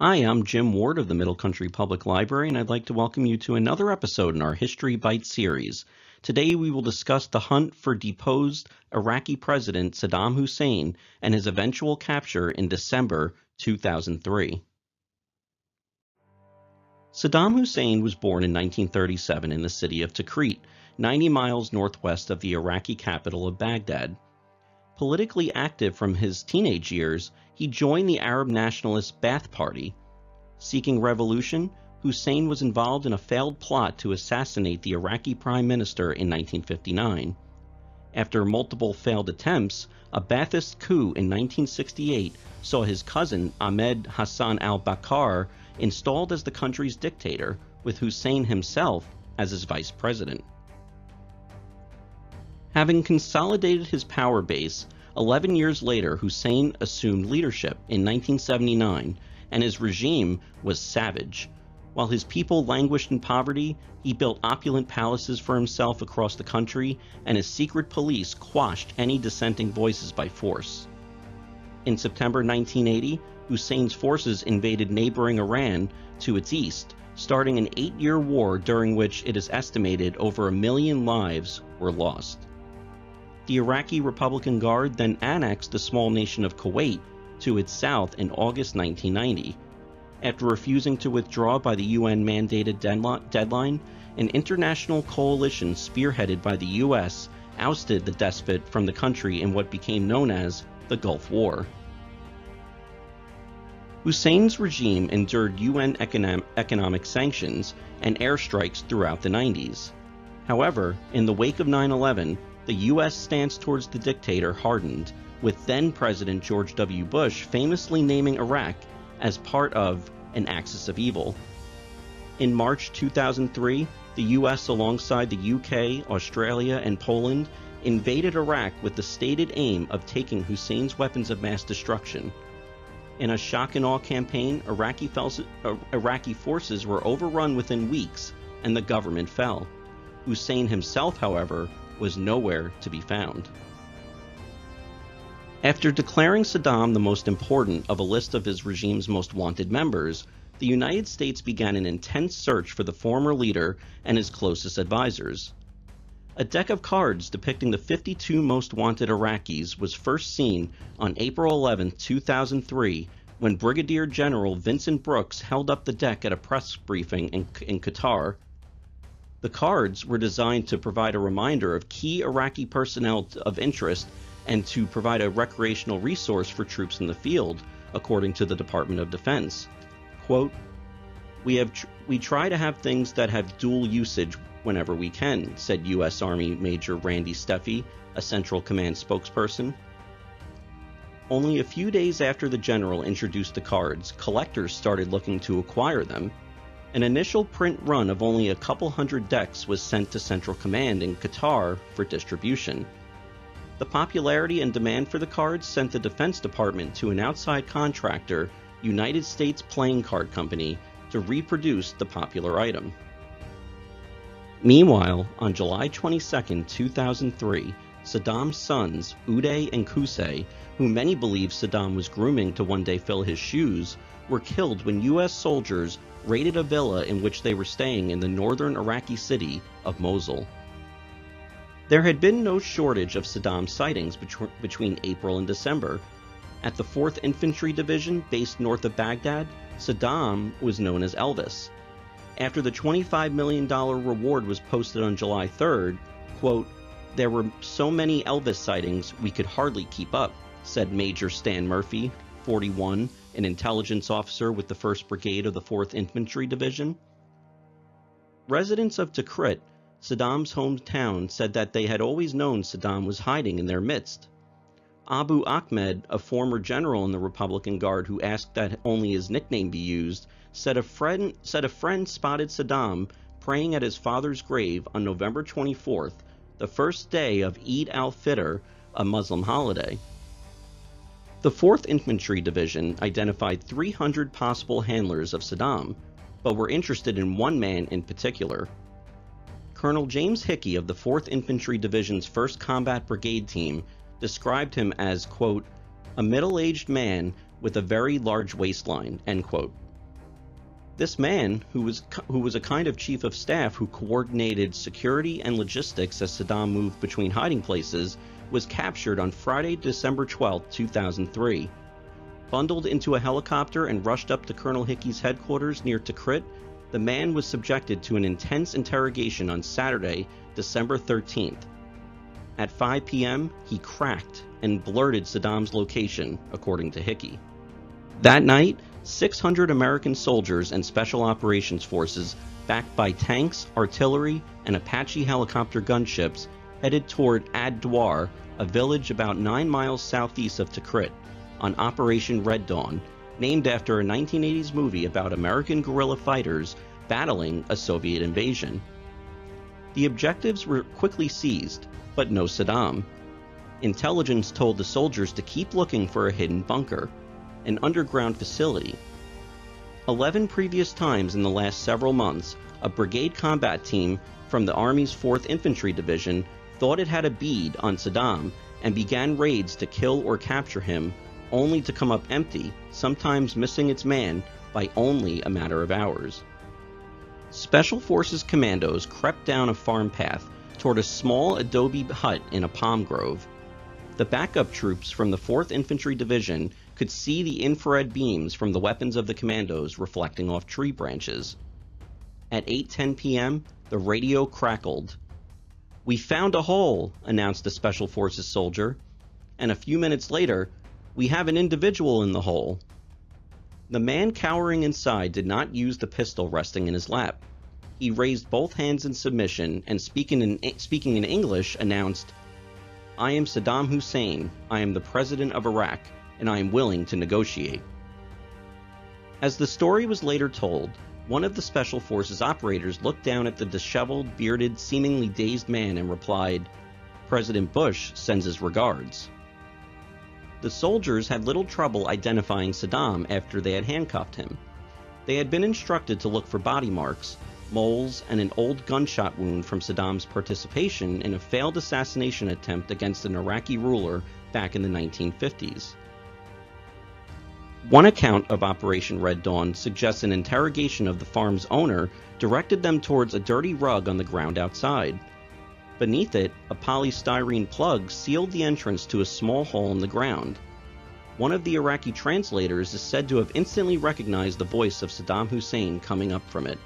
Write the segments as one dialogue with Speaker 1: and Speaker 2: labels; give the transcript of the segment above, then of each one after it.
Speaker 1: Hi, I'm Jim Ward of the Middle Country Public Library, and I'd like to welcome you to another episode in our History Bite series. Today we will discuss the hunt for deposed Iraqi President Saddam Hussein and his eventual capture in December 2003. Saddam Hussein was born in 1937 in the city of Tikrit, 90 miles northwest of the Iraqi capital of Baghdad. Politically active from his teenage years, he joined the Arab nationalist Ba'ath Party. Seeking revolution, Hussein was involved in a failed plot to assassinate the Iraqi prime minister in 1959. After multiple failed attempts, a Ba'athist coup in 1968 saw his cousin Ahmed Hassan al-Bakr installed as the country's dictator, with Hussein himself as his vice president. Having consolidated his power base, 11 years later Hussein assumed leadership in 1979, and his regime was savage. While his people languished in poverty, he built opulent palaces for himself across the country, and his secret police quashed any dissenting voices by force. In September 1980, Hussein's forces invaded neighboring Iran to its east, starting an 8-year war during which it is estimated over 1 million lives were lost. The Iraqi Republican Guard then annexed the small nation of Kuwait to its south in August 1990. After refusing to withdraw by the UN-mandated deadline, an international coalition spearheaded by the US ousted the despot from the country in what became known as the Gulf War. Hussein's regime endured UN economic sanctions and airstrikes throughout the 90s. However, in the wake of 9/11, the U.S. stance towards the dictator hardened, with then-President George W. Bush famously naming Iraq as part of an axis of evil. In March 2003, the U.S. alongside the U.K., Australia, and Poland invaded Iraq with the stated aim of taking Hussein's weapons of mass destruction. In a shock-and-awe campaign, Iraqi forces were overrun within weeks, and the government fell. Hussein himself, however, was nowhere to be found. After declaring Saddam the most important of a list of his regime's most wanted members, the United States began an intense search for the former leader and his closest advisors. A deck of cards depicting the 52 most wanted Iraqis was first seen on April 11, 2003, when Brigadier General Vincent Brooks held up the deck at a press briefing in Qatar. The cards were designed to provide a reminder of key Iraqi personnel of interest and to provide a recreational resource for troops in the field, according to the Department of Defense. Quote, We try to have things that have dual usage whenever we can, said U.S. Army Major Randy Steffi, a Central Command spokesperson. Only a few days after the general introduced the cards, collectors started looking to acquire them. An initial print run of only a couple hundred decks was sent to Central Command in Qatar for distribution. The popularity and demand for the cards sent the Defense Department to an outside contractor, United States Playing Card Company, to reproduce the popular item. Meanwhile, on July 22, 2003, Saddam's sons, Uday and Qusay, who many believe Saddam was grooming to one day fill his shoes, were killed when U.S. soldiers raided a villa in which they were staying in the northern Iraqi city of Mosul. There had been no shortage of Saddam sightings between April and December. At the 4th Infantry Division, based north of Baghdad, Saddam was known as Elvis. After the $25 million reward was posted on July 3rd, quote, There were so many Elvis sightings we could hardly keep up, said Major Stan Murphy, 41, an intelligence officer with the 1st Brigade of the 4th Infantry Division. Residents of Tikrit, Saddam's hometown, said that they had always known Saddam was hiding in their midst. Abu Ahmed, a former general in the Republican Guard who asked that only his nickname be used, said a friend spotted Saddam praying at his father's grave on November 24th, the first day of Eid al-Fitr, a Muslim holiday. The 4th Infantry Division identified 300 possible handlers of Saddam, but were interested in one man in particular. Colonel James Hickey of the 4th Infantry Division's 1st Combat Brigade team described him as, quote, a middle-aged man with a very large waistline, end quote. This man, who was a kind of chief of staff who coordinated security and logistics as Saddam moved between hiding places, was captured on Friday, December 12, 2003. Bundled into a helicopter and rushed up to Colonel Hickey's headquarters near Tikrit, the man was subjected to an intense interrogation on Saturday, December 13th. At 5 p.m., he cracked and blurted Saddam's location, according to Hickey. That night, 600 American soldiers and Special Operations Forces, backed by tanks, artillery, and Apache helicopter gunships, headed toward Ad-Dwar, a village about 9 miles southeast of Tikrit, on Operation Red Dawn, named after a 1980s movie about American guerrilla fighters battling a Soviet invasion. The objectives were quickly seized, but no Saddam. Intelligence told the soldiers to keep looking for a hidden bunker, an underground facility. 11 previous times in the last several months, a brigade combat team from the Army's 4th Infantry Division thought it had a bead on Saddam and began raids to kill or capture him, only to come up empty, sometimes missing its man by only a matter of hours. Special Forces commandos crept down a farm path toward a small adobe hut in a palm grove. The backup troops from the 4th Infantry Division could see the infrared beams from the weapons of the commandos reflecting off tree branches. At 8:10 p.m., the radio crackled. "We found a hole," announced a Special Forces soldier, and a few minutes later, "We have an individual in the hole." The man cowering inside did not use the pistol resting in his lap. He raised both hands in submission and, speaking in English, announced, "I am Saddam Hussein. I am the President of Iraq, and I am willing to negotiate." As the story was later told, one of the Special Forces operators looked down at the disheveled, bearded, seemingly dazed man and replied, "President Bush sends his regards." The soldiers had little trouble identifying Saddam after they had handcuffed him. They had been instructed to look for body marks, moles, and an old gunshot wound from Saddam's participation in a failed assassination attempt against an Iraqi ruler back in the 1950s. One account of Operation Red Dawn suggests an interrogation of the farm's owner directed them towards a dirty rug on the ground outside. Beneath it, a polystyrene plug sealed the entrance to a small hole in the ground. One of the Iraqi translators is said to have instantly recognized the voice of Saddam Hussein coming up from it.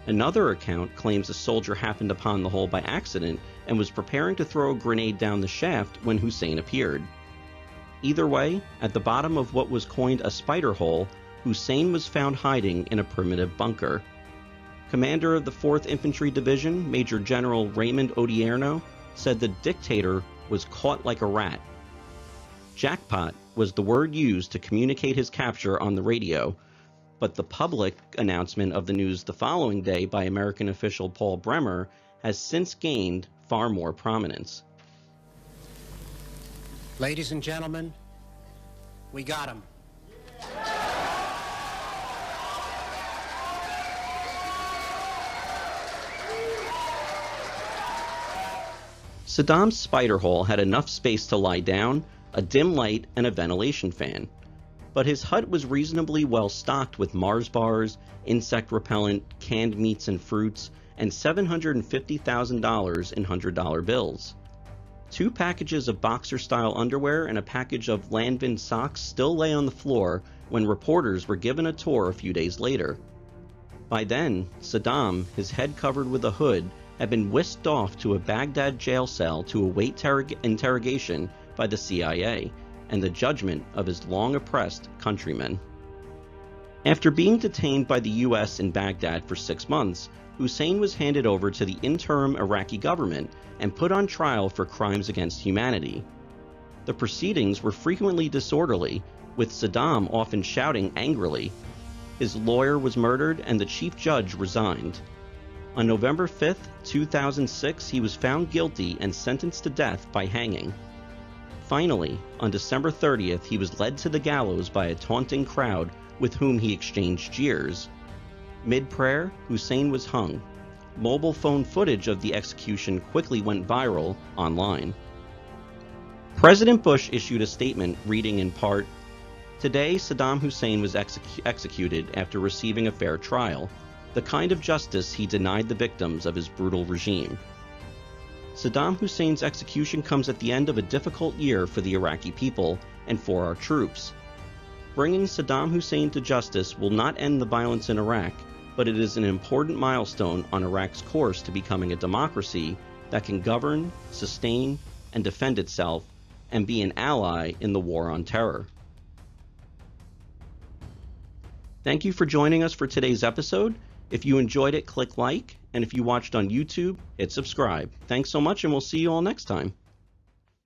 Speaker 1: Another account claims a soldier happened upon the hole by accident and was preparing to throw a grenade down the shaft when Hussein appeared. Either way, at the bottom of what was coined a spider hole, Hussein was found hiding in a primitive bunker. Commander of the 4th Infantry Division, Major General Raymond Odierno, said the dictator was caught like a rat. Jackpot was the word used to communicate his capture on the radio, but the public announcement of the news the following day by American official Paul Bremer has since gained far more prominence.
Speaker 2: Ladies and gentlemen, we got him.
Speaker 1: Saddam's spider hole had enough space to lie down, a dim light, and a ventilation fan. But his hut was reasonably well stocked with Mars bars, insect repellent, canned meats and fruits, and $750,000 in $100 bills. 2 packages of boxer-style underwear and a package of Lanvin socks still lay on the floor when reporters were given a tour a few days later. By then, Saddam, his head covered with a hood, had been whisked off to a Baghdad jail cell to await interrogation by the CIA and the judgment of his long-oppressed countrymen. After being detained by the U.S. in Baghdad for 6 months, Hussein was handed over to the interim Iraqi government and put on trial for crimes against humanity. The proceedings were frequently disorderly, with Saddam often shouting angrily. His lawyer was murdered and the chief judge resigned. On November 5, 2006, he was found guilty and sentenced to death by hanging. Finally, on December 30th, he was led to the gallows by a taunting crowd with whom he exchanged jeers. Mid-prayer, Hussein was hung. Mobile phone footage of the execution quickly went viral online. President Bush issued a statement reading in part, Today, Saddam Hussein was executed after receiving a fair trial, the kind of justice he denied the victims of his brutal regime. Saddam Hussein's execution comes at the end of a difficult year for the Iraqi people and for our troops. Bringing Saddam Hussein to justice will not end the violence in Iraq, but it is an important milestone on Iraq's course to becoming a democracy that can govern, sustain, and defend itself, and be an ally in the war on terror. Thank you for joining us for today's episode. If you enjoyed it, click like, and if you watched on YouTube, hit subscribe. Thanks so much, and we'll see you all next time.